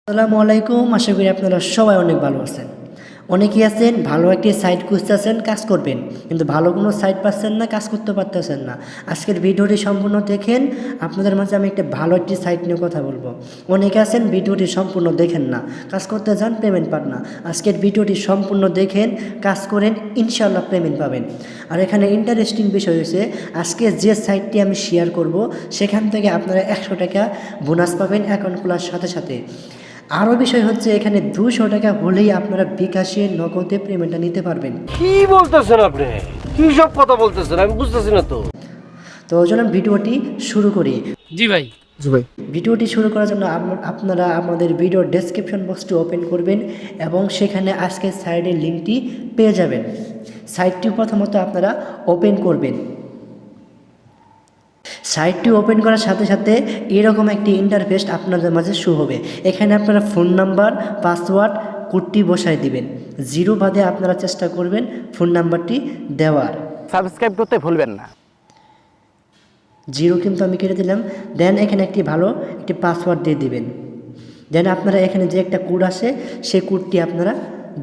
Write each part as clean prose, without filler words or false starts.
আসসালামু আলাইকুম। আশা করি আপনারা সবাই অনেক ভালো আছেন। অনেকেই আছেন ভালো একটি সাইট খুঁজতেছেন কাজ করবেন, কিন্তু ভালো কোনো সাইট পাচ্ছেন না, কাজ করতে পারতেছেন না। আজকের ভিডিওটি সম্পূর্ণ দেখেন। আপনাদের মাঝে আমি একটা ভালো একটি সাইট নিয়ে কথা বলবো। অনেকে আছেন ভিডিওটি সম্পূর্ণ দেখেন না, কাজ করতে যান পেমেন্ট পান না। আজকের ভিডিওটি সম্পূর্ণ দেখেন, কাজ করেন, ইনশাআল্লাহ পেমেন্ট পাবেন। আর এখানে ইন্টারেস্টিং বিষয় হয়েছে, আজকে যে সাইটটি আমি শেয়ার করব সেখান থেকে আপনারা 100 টাকা বোনাস পাবেন অ্যাকাউন্ট খোলার সাথে সাথে। আরও বিষয় হচ্ছে, এখানে 200 টাকা হলেই আপনারা বিকাশে নগদে পেমেন্টটা নিতে পারবেন। কি বলতেছেন আপনি? কি সব কথা বলতেছেন আমি বুঝতেছি না তো। তো চলুন ভিডিওটি শুরু করি। জি ভাই। ভিডিওটি শুরু করার জন্য আপনারা আমাদের ভিডিওর ডেসক্রিপশন বক্সটি ওপেন করবেন এবং সেখানে আজকের সাইটের লিঙ্কটি পেয়ে যাবেন। সাইটটি প্রথমত আপনারা ওপেন করবেন। সাইটটি ওপেন করার সাথে সাথে এরকম একটি ইন্টারফেস আপনাদের মাঝে শো হবে। এখানে আপনারা ফোন নাম্বার, পাসওয়ার্ড, কোডটি বসায় দিবেন। 0 বাদে আপনারা চেষ্টা করবেন ফোন নাম্বারটি দেওয়ার। সাবস্ক্রাইব করতে ভুলবেন না। 0 কিন্তু আমি কেটে দিলাম। দেন এখানে একটি পাসওয়ার্ড দিয়ে দিবেন। দেন আপনারা এখানে যে একটা কোড আসে সেই কোডটি আপনারা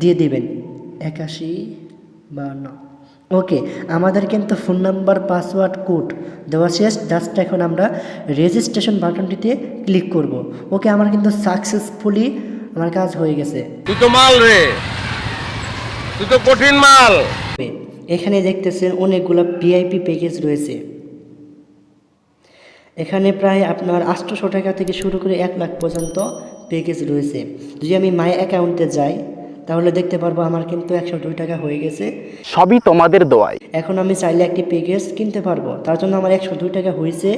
দিয়ে দিবেন 8152। ওকে, আমাদের কিন্তু ফোন নাম্বার, পাসওয়ার্ড, কোড দেওয়া শেষ। জাস্ট এখন আমরা রেজিস্ট্রেশন বাটনটিতে ক্লিক করব। ওকে, আমার কিন্তু সাকসেসফুলি আমার কাজ হয়ে গেছে। তুই তো মাল রে, তুই তো কঠিন মাল। এখানে দেখতেছেন অনেকগুলো ভিআইপি প্যাকেজ রয়েছে। এখানে প্রায় আপনার 800 টাকা থেকে শুরু করে 1 লাখ পর্যন্ত প্যাকেজ রয়েছে। যদি আমি মাই অ্যাকাউন্টে যাই তাহলে দেখতে পারবো আমার কিন্তু 102 টাকা হয়ে গেছে। সবই তোমাদের দোয়ায়। এখন আমি চাইলে একটি প্যাকেজ কিনতে পারবো, তার জন্য আমার 102 টাকা হয়েছে।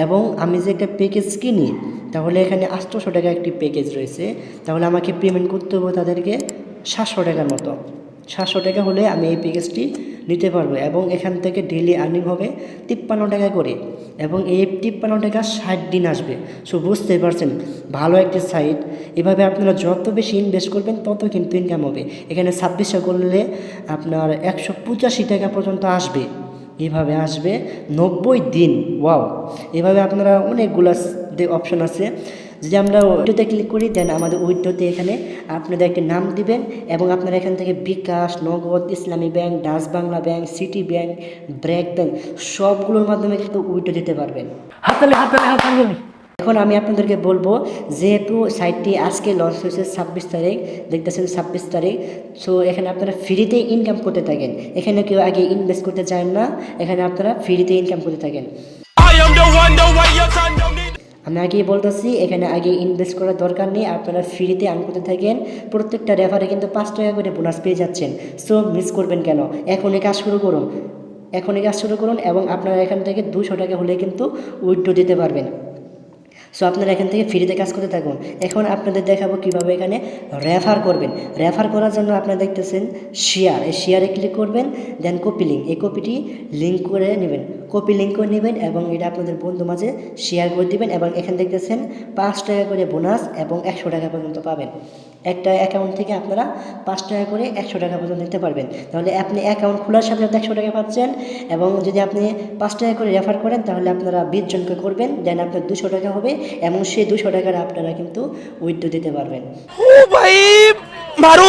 এবং আমি যে একটা প্যাকেজ কিনি তাহলে এখানে 800 টাকা একটি প্যাকেজ রয়েছে, তাহলে আমাকে পেমেন্ট করতে হবে তাদেরকে 700 টাকার মতো। 700 টাকা হলে আমি এই প্যাকেজটি নিতে পারবো এবং এখান থেকে ডেইলি আর্নিং হবে 53 টাকা করে, এবং এই 53 টাকা 60 দিন আসবে। সো বুঝতেই পারছেন ভালো একটি সাইট। এভাবে আপনারা যত বেশি ইনভেস্ট করবেন তত কিন্তু ইনকাম হবে। এখানে 26 করলে আপনার 185 টাকা পর্যন্ত আসবে। এভাবে আসবে 90 দিন। ওয়াও! এভাবে আপনারা অনেকগুলো অপশন আছে। যদি আমরা উইড্রোতে ক্লিক করি, দেন আমাদের উইড্রোতে এখানে আপনাদের একটি নাম দিবেন এবং আপনারা এখান থেকে বিকাশ, নগদ, ইসলামী bank, Dutch Bangla bank, city bank, BRAC bank সবগুলোর মাধ্যমে কিন্তু উইড্রো দিতে পারবেন। হাততালি। এখন আমি আপনাদেরকে বলবো, যেহেতু সাইটটি আজকে লঞ্চ হয়েছে 26 তারিখ, দেখতেছেন 26 তারিখ। সো এখানে আপনারা ফ্রিতে ইনকাম করতে থাকেন। এখানে কেউ আগে ইনভেস্ট করতে চান না, এখানে আপনারা ফ্রিতে ইনকাম করতে থাকেন। আমি আগেই বলতেছি, এখানে আগে ইনভেস্ট করার দরকার নেই, আপনারা ফ্রিতে আর্ন করতে থাকেন। প্রত্যেকটা রেফারে কিন্তু 5 টাকা করে বোনাস পেয়ে যাচ্ছেন। সো মিস করবেন কেন? এখনই কাজ শুরু করুন এবং আপনারা এখান থেকে 200 টাকা হলে কিন্তু উইথড্র দিতে পারবেন। সো আপনারা এখান থেকে ফ্রিতে কাজ করতে থাকুন। এখন আপনাদের দেখাবো কীভাবে এখানে রেফার করবেন। রেফার করার জন্য আপনারা দেখতেছেন শেয়ার, এই শেয়ারে ক্লিক করবেন। দেন কপি লিঙ্ক, এই কপিটি লিঙ্ক করে নেবেন, কপি লিঙ্ক করে নেবেন এবং এটা আপনাদের বন্ধু মাঝে শেয়ার করে দিবেন। এবং এখানে দেখতেছেন 5 টাকা করে বোনাস এবং 100 টাকা পর্যন্ত পাবেন। একটা অ্যাকাউন্ট থেকে আপনারা 5 টাকা করে 100 টাকা পর্যন্ত নিতে পারবেন। তাহলে আপনি অ্যাকাউন্ট খোলার সাথে সাথে 100 টাকা পাচ্ছেন। এবং যদি আপনি 5 টাকা করে রেফার করেন তাহলে আপনারা 20 জনকে করবেন, দেন আপনার 200 টাকা হবে এবং সেই 200 টাকার আপনারা কিন্তু উইথড্র দিতে পারবেন। ও ভাই মারো।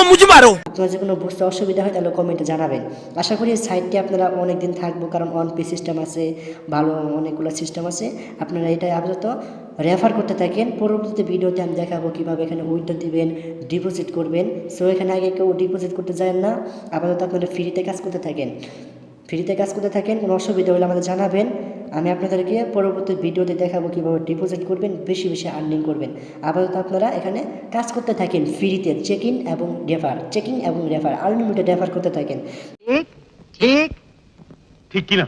আপনার যে কোনো বুঝতে অসুবিধা হয় তাহলে কমেন্টে জানাবেন। আশা করি সাইটটি আপনারা অনেক দিন থাকবো, কারণ 1P সিস্টেম আছে, ভালো অনেকগুলো সিস্টেম আছে। আপনারা এটা আপাতত রেফার করতে থাকেন। পরবর্তী ভিডিওতে আমি দেখাবো কীভাবে এখানে উইথড্র দিবেন, ডিপোজিট করবেন। সো এখানে আগে কেউ ডিপোজিট করতে যায় না, আপাতত আপনারা ফ্রিতে কাজ করতে থাকেন। কোনো অসুবিধা হলে আমাদের জানাবেন। আমি আপনাদেরকে পরবর্তী ভিডিওতে দেখাবো কীভাবে ডিপোজিট করবেন, বেশি আর্নিং করবেন। আপাতত আপনারা এখানে কাজ করতে থাকেন ফ্রিতে, চেকিং এবং রেফার আনলিমিটেড রেফার করতে থাকেন। ঠিক কিনা?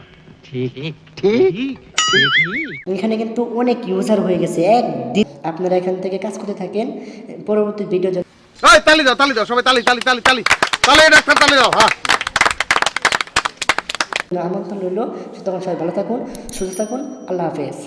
এখানে কিন্তু অনেক ইউজার হয়ে গেছে একদিন। আপনারা এখান থেকে কাজ করতে থাকেন। পরবর্তী ভিডিও তালি দাও সবাই, তালি ডাক্তার তালি দাও। হ্যাঁ, আমন্ত্রণ রইল। তখন সবাই ভালো থাকুন, সুস্থ থাকুন। আল্লাহ হাফেজ।